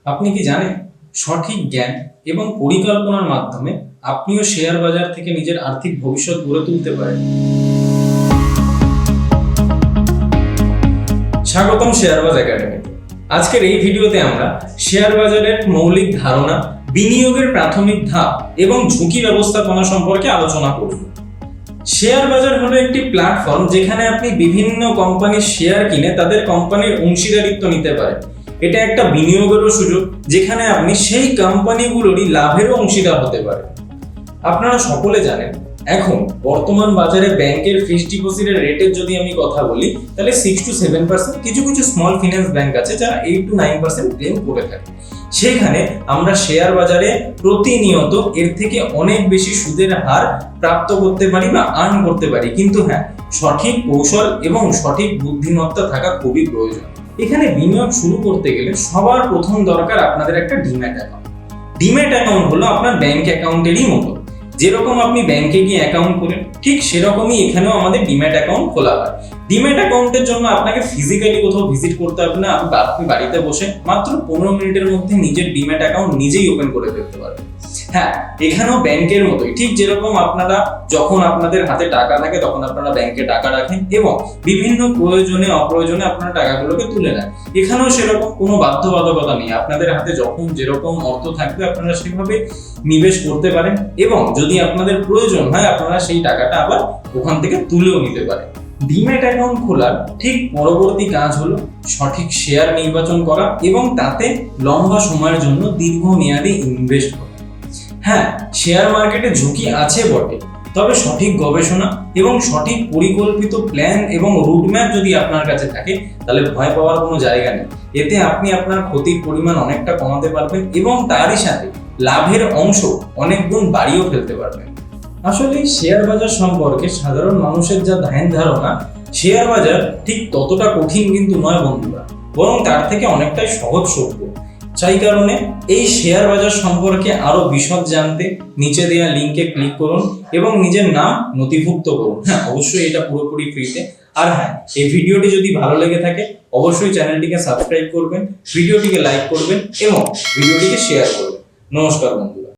আপনি কি জানেন সঠিক জ্ঞান এবং পরিকল্পনার মাধ্যমে আপনিও শেয়ার বাজার থেকে নিজের আর্থিক ভবিষ্যৎ গড়ে তুলতে পারেন। স্বাগতম শেয়ারবাজ একাডেমিতে। আজকের এই ভিডিওতে আমরা শেয়ার বাজারের মৌলিক ধারণা, বিনিয়োগের প্রাথমিক ধাপ এবং ঝুঁকি ব্যবস্থাপনা সম্পর্কে আলোচনা করব। শেয়ার বাজার হলো একটি প্ল্যাটফর্ম যেখানে আপনি বিভিন্ন কোম্পানির শেয়ার কিনে তাদের কোম্পানির অংশীদারিত্ব নিতে পারেন। এটা একটা বিনিয়োগেরও সুযোগ যেখানে আপনি সেই কোম্পানিগুলোরই লাভেরও অংশীদার হতে পারেন। আপনারা সকলে জানেন এখন বর্তমান বাজারে ব্যাংকের ফিক্সড ডিপোজিটের রেটের যদি আমি কথা বলি তাহলে 6 to 7%, কিছু কিছু স্মল ফিন্যান্স ব্যাংক আছে যারা 8 to 9% ক্লেম করে থাকে। সেখানে আমরা শেয়ার বাজারে প্রতিনিয়ত এর থেকে অনেক বেশি সুদের হার প্রাপ্ত করতে পারি বা আর্ন করতে পারি, কিন্তু হ্যাঁ, সঠিক কৌশল এবং সঠিক বুদ্ধিমত্তা থাকা খুবই প্রয়োজন। এখানে বিনিয়োগ শুরু করতে গেলে সবার প্রথম দরকার আপনাদের একটা ডিম্যাট অ্যাকাউন্ট। ডিম্যাট অ্যাকাউন্ট হলো আপনার ব্যাংক অ্যাকাউন্টেরই মতো। যেরকম আপনি ব্যাংকে গিয়ে অ্যাকাউন্ট করেন ঠিক সেরকমই এখানেও আমাদের ডিম্যাট অ্যাকাউন্ট খোলা হয়। ডিম্যাট অ্যাকাউন্টের জন্য আপনাকে ফিজিক্যালি কোথাও ভিজিট করতে হবে না। আপনি বাড়িতে বসে মাত্র 15 মিনিটের মধ্যে নিজের ডিম্যাট অ্যাকাউন্ট নিজেই ওপেন করে ফেলতে পারবেন। হ্যাঁ, এখানেও ব্যাংকের মতোই, ঠিক যেরকম আপনারা যখন আপনাদের হাতে টাকা থাকে তখন আপনারা ব্যাংকে টাকা রাখেন এবং বিভিন্ন প্রয়োজনে অপ্রয়োজনে আপনারা টাকাগুলোকে তুলে নেন। এখানেও সেরকম কোনো বাধ্যবাধকতা নেই। আপনাদের হাতে যখন যেরকম অর্থ থাকবে আপনারা সেভাবে নিবেশ করতে পারেন এবং যদি আপনাদের প্রয়োজন হয় আপনারা সেই টাকাটা আবার ওখান থেকে তুলেও নিতে পারেন। ডিম্যাট অ্যাকাউন্ট খোলার ঠিক পরবর্তী কাজ হলো সঠিক শেয়ার নির্বাচন করা এবং তাতে লম্বা সময়ের জন্য দীর্ঘমেয়াদী ইনভেস্ট করা। হ্যাঁ, শেয়ার মার্কেটে ঝুঁকি আছে বটে, তবে সঠিক গবেষণা এবং সঠিক পরিকল্পিত প্ল্যান এবং রুটম্যাপ যদি আপনার কাছে থাকে তাহলে ভয় পাওয়ার কোনো জায়গা নেই। এতে আপনি আপনার ক্ষতির পরিমাণ অনেকটা কমাতে পারবেন এবং তারই সাথে লাভের অংশ অনেক গুণ বাড়িয়েও ফেলতে পারবেন। আসলে শেয়ার বাজার সম্পর্কে সাধারণ মানুষের যা ধ্যান ধারণা, শেয়ার বাজার ঠিক ততটা কঠিন কিন্তু নয় বন্ধুরা, বরং তার থেকে অনেকটাই সহজ সভ্য। সেই কারণে এই শেয়ার বাজার সম্পর্কে আরো বিশদ জানতে নিচে দেওয়া লিঙ্কে ক্লিক করুন এবং নিজের নাম নথিভুক্ত করুন। হ্যাঁ, অবশ্যই এটা পুরোপুরি ফ্রিতে। আর হ্যাঁ, এই ভিডিওটি যদি ভালো লেগে থাকে অবশ্যই চ্যানেলটিকে সাবস্ক্রাইব করবেন, ভিডিওটিকে লাইক করবেন এবং ভিডিওটিকে শেয়ার করবেন। নমস্কার বন্ধুরা।